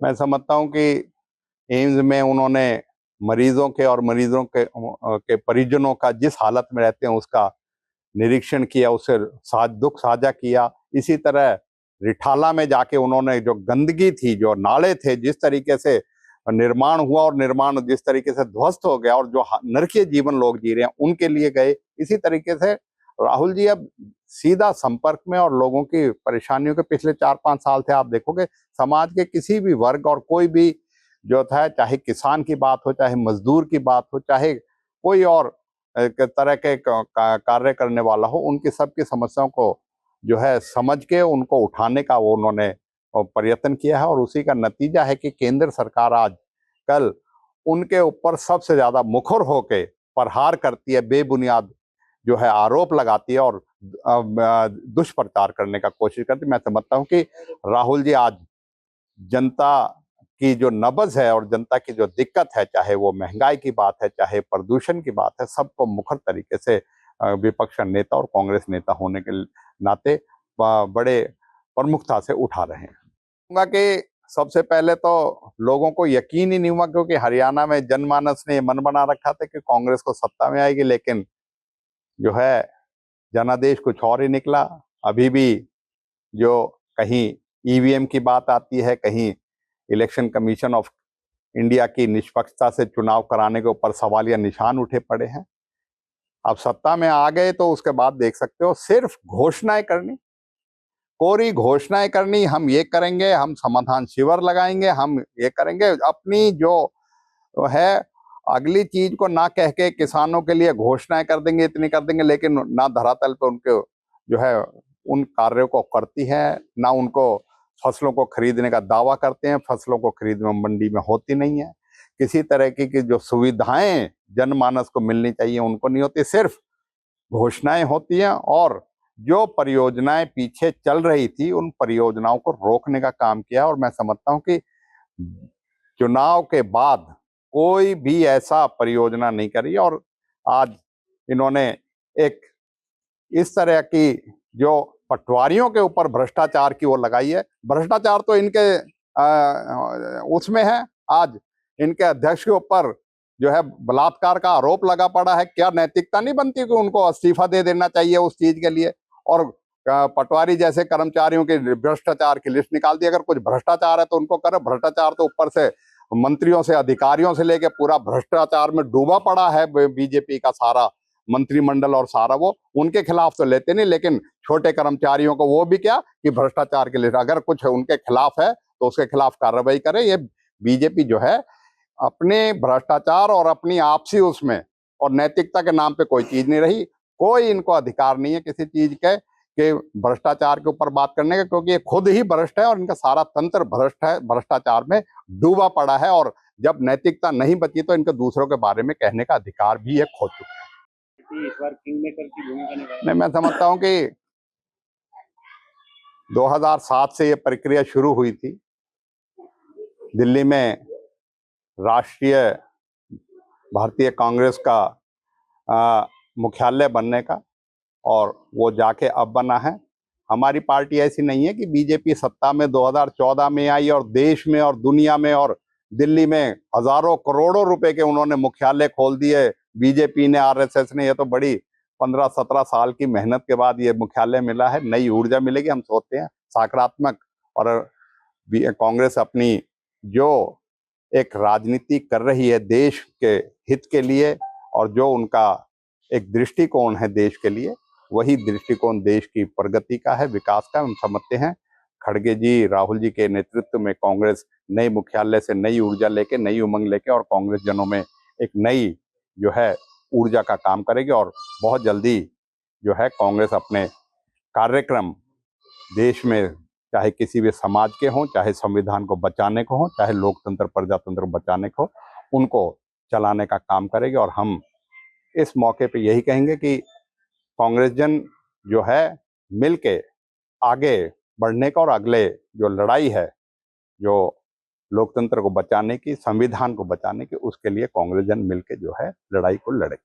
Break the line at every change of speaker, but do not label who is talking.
मैं समझता हूँ कि एम्स में उन्होंने मरीजों के और मरीजों के परिजनों का जिस हालत में रहते हैं उसका निरीक्षण किया, उससे दुख साझा किया। इसी तरह रिठाला में जाके उन्होंने जो गंदगी थी, जो नाले थे, जिस तरीके से निर्माण हुआ और निर्माण जिस तरीके से ध्वस्त हो गया और जो नरकीय जीवन लोग जी रहे हैं उनके लिए गए। इसी तरीके से राहुल जी अब सीधा संपर्क में और लोगों की परेशानियों के पिछले 4-5 साल से आप देखोगे समाज के किसी भी वर्ग और कोई भी जो था, चाहे किसान की बात हो, चाहे मजदूर की बात हो, चाहे कोई और तरह के कार्य करने वाला हो, उनकी सबकी समस्याओं को जो है समझ के उनको उठाने का वो उन्होंने प्रयत्न किया है। और उसी का नतीजा है कि केंद्र सरकार आज कल उनके ऊपर सबसे ज्यादा मुखर होके प्रहार करती है, बेबुनियाद जो है आरोप लगाती है और दुष्प्रचार करने का कोशिश करती है। मैं समझता हूँ कि राहुल जी आज जनता की जो नब्ज है और जनता की जो दिक्कत है, चाहे वो महंगाई की बात है, चाहे प्रदूषण की बात है, सबको मुखर तरीके से विपक्ष नेता और कांग्रेस नेता होने के नाते बड़े प्रमुखता से उठा रहे हैं। कहूंगा कि सबसे पहले तो लोगों को यकीन ही नहीं हुआ, क्योंकि हरियाणा में जनमानस ने मन बना रखा था कि कांग्रेस को सत्ता में आएगी, लेकिन जो है जनादेश कुछ और ही निकला। अभी भी जो कहीं ईवीएम की बात आती है, कहीं इलेक्शन कमीशन ऑफ इंडिया की निष्पक्षता से चुनाव कराने के ऊपर सवालिया निशान उठे पड़े हैं। अब सत्ता में आ गए तो उसके बाद देख सकते हो सिर्फ घोषणाएं करनी, कोरी घोषणाएं करनी, हम ये करेंगे, हम समाधान शिविर लगाएंगे, हम ये करेंगे, अपनी जो है अगली चीज को ना कह के किसानों के लिए घोषणाएं कर देंगे, इतनी कर देंगे, लेकिन ना धरातल पे उनके जो है उन कार्यों को करती है, ना उनको फसलों को खरीदने का दावा करते हैं, फसलों को खरीद में मंडी में होती नहीं है। किसी तरह की जो सुविधाएं जनमानस को मिलनी चाहिए उनको नहीं होती, सिर्फ घोषणाएं होती हैं। और जो परियोजनाएं पीछे चल रही थी उन परियोजनाओं को रोकने का काम किया। और मैं समझता हूं कि चुनाव के बाद कोई भी ऐसा परियोजना नहीं करी। और आज इन्होंने एक इस तरह की जो पटवारियों के ऊपर भ्रष्टाचार की वो लगाई है। भ्रष्टाचार तो इनके उसमें है। आज इनके अध्यक्ष के ऊपर जो है बलात्कार का आरोप लगा पड़ा है। क्या नैतिकता नहीं बनती कि उनको इस्तीफा दे देना चाहिए उस चीज के लिए? और पटवारी जैसे कर्मचारियों के भ्रष्टाचार की लिस्ट निकाल दी। अगर कुछ भ्रष्टाचार है तो उनको करो। भ्रष्टाचार तो ऊपर से मंत्रियों से, अधिकारियों से लेके पूरा भ्रष्टाचार में डूबा पड़ा है बीजेपी का सारा मंत्रिमंडल और सारा, वो उनके खिलाफ तो लेते नहीं, लेकिन छोटे कर्मचारियों को वो भी क्या कि भ्रष्टाचार के लिए अगर कुछ उनके खिलाफ है तो उसके खिलाफ कार्रवाई करे। ये बीजेपी जो है अपने भ्रष्टाचार और अपनी आपसी उसमें और नैतिकता के नाम पे कोई चीज नहीं रही। कोई इनको अधिकार नहीं है किसी चीज के कि भ्रष्टाचार के ऊपर बात करने का, क्योंकि ये खुद ही भ्रष्ट है और इनका सारा तंत्र भ्रष्ट है, भ्रष्टाचार में डूबा पड़ा है। और जब नैतिकता नहीं बची तो इनके दूसरों के बारे में कहने का अधिकार भी ये खो चुके हैं।
इस बार किंग मेकर की भूमिका निभाई।
नहीं, मैं समझता हूं कि 2007 से ये प्रक्रिया शुरू हुई थी दिल्ली में राष्ट्रीय भारतीय कांग्रेस का मुख्यालय बनने का, और वो जाके अब बना है। हमारी पार्टी ऐसी नहीं है कि बीजेपी सत्ता में 2014 में आई और देश में और दुनिया में और दिल्ली में हजारों करोड़ों रुपए के उन्होंने मुख्यालय खोल दिए। बीजेपी ने, आरएसएस ने, ये तो बड़ी 15-17 साल की मेहनत के बाद ये मुख्यालय मिला है। नई ऊर्जा मिलेगी, हम सोचते हैं सकारात्मक। और कांग्रेस अपनी जो एक राजनीति कर रही है देश के हित के लिए और जो उनका एक दृष्टिकोण है देश के लिए, वही दृष्टिकोण देश की प्रगति का है, विकास का। हम समझते हैं खड़गे जी, राहुल जी के नेतृत्व में कांग्रेस नई मुख्यालय से नई ऊर्जा लेके, नई उमंग लेके और कांग्रेस जनों में एक नई जो है ऊर्जा का काम करेगी। और बहुत जल्दी जो है कांग्रेस अपने कार्यक्रम देश में, चाहे किसी भी समाज के हों, चाहे संविधान को बचाने को हो, चाहे लोकतंत्र प्रजातंत्र को बचाने को, उनको चलाने का काम करेगी। और हम इस मौके पे यही कहेंगे कि कांग्रेस जन जो है मिलके आगे बढ़ने का और अगले जो लड़ाई है, जो लोकतंत्र को बचाने की, संविधान को बचाने की, उसके लिए कांग्रेस जन मिलके जो है लड़ाई को लड़े।